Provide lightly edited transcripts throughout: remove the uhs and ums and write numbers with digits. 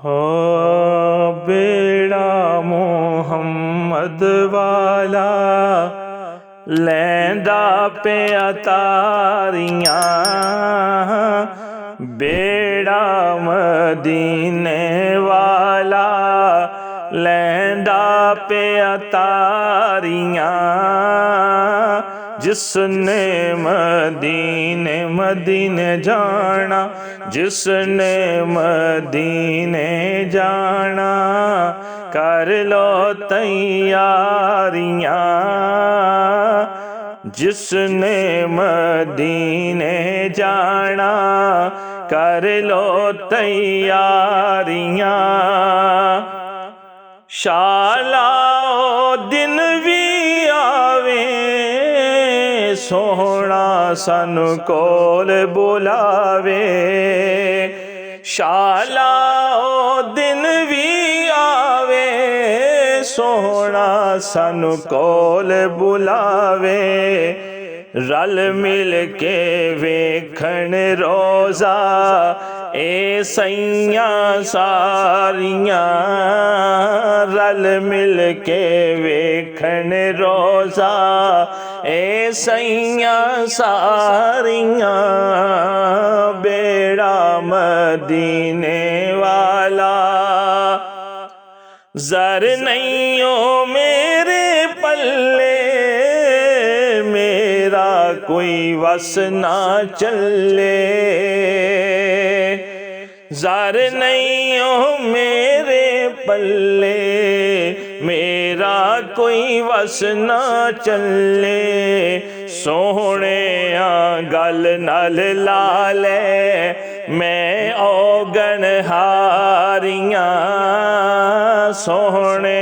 हो बेड़ा मोहम्मद वाला लैंदा पे अतारियां, बेड़ा मदीने वाला लैंदा पे अतारियां। जिसने मदीने मदीने जाना, जिसने मदीने जाना, कर लो तैयारियां। जिसने मदीने जाना, कर लो तैयारियां। शाला दिन भी आवे, सोहना सानू कोल बुलावे। शाला दिन भी आवे, सोहना सानू कोल बुलावे। रल मिल के वेखण रोज़ा ए सैयां सारियां। रल मिल के वेखण रोज़ा ए सैयां सारियां। बेड़ा मदीने वाला ज़र नहीं हो मेरे पल्ले, मेरा कोई वस ना चले। ज़र नहीं हो मेरे पल्ले, मेरा कोई वस ना चले। सोहने गल नल ला ले, मैं औगन हारियां। सोहने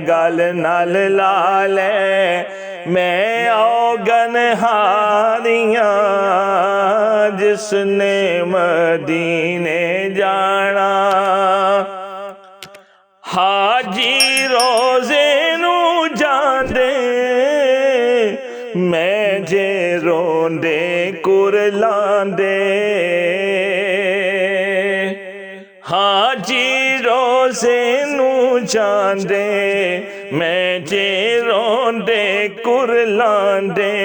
गल नल ला ले, मैं औगन हारियां। जिसने मदीने जाना, हाजी रोज़े नू जांदे, मैं जे रोंदे कुरलांदे। हाजी रोज़े नू जांदे, मैं जे रोंदे कुरलांदे।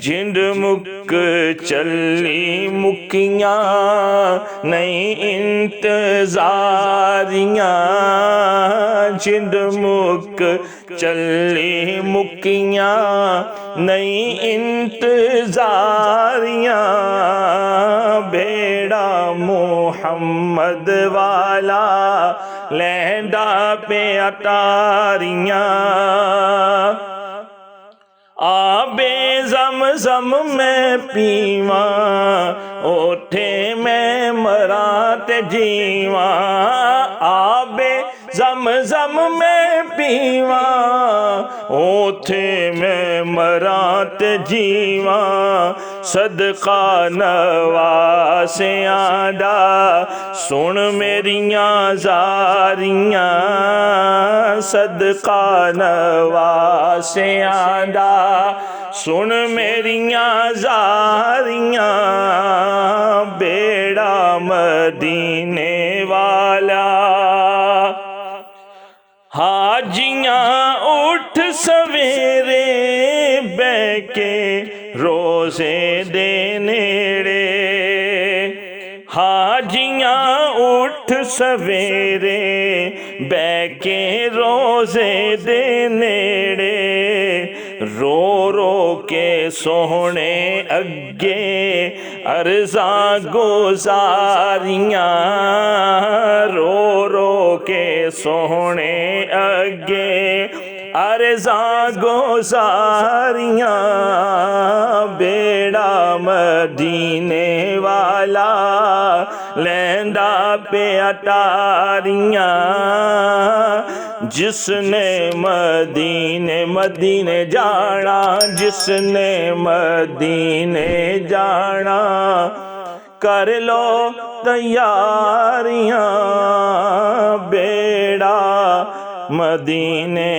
जिंद मुक चली मुकियां, नहीं इंतज़ारियां। जिंद मुक चली मुकियां, नहीं इंतज़ारियां। बेड़ा मोहम्मद वाला लैंदा पे अतारियां। आबे ज़मज़म मैं पीवा, ओठे मैं मरा ते जीवा। आबे ज़मज़म मैं पीवा, ओठे मैं मरा ते जीवा। सदका नवासियां दा सुन मेरियां ज़ारियां। सदका नवासियां दा सुन मेरियां ज़ारियां। बेड़ा मदीने वाला हाजियां उठ सवेरे, बैके रोज़े दे नेड़े। हाजियां उठ सवेरे, बैके रोज़े दे नेड़े। रो रो के सोहने अगे अर्ज़ा गुज़ारियां। रो रो के सोहने अगे अर्ज़ा गुज़ारियां। बेड़ा मदीने वाला लैंदा पे अटारियां। जिसने मदीने मदीने जाना, जिसने मदीने जाना, कर लो तैयारियां। बेड़ा मदीने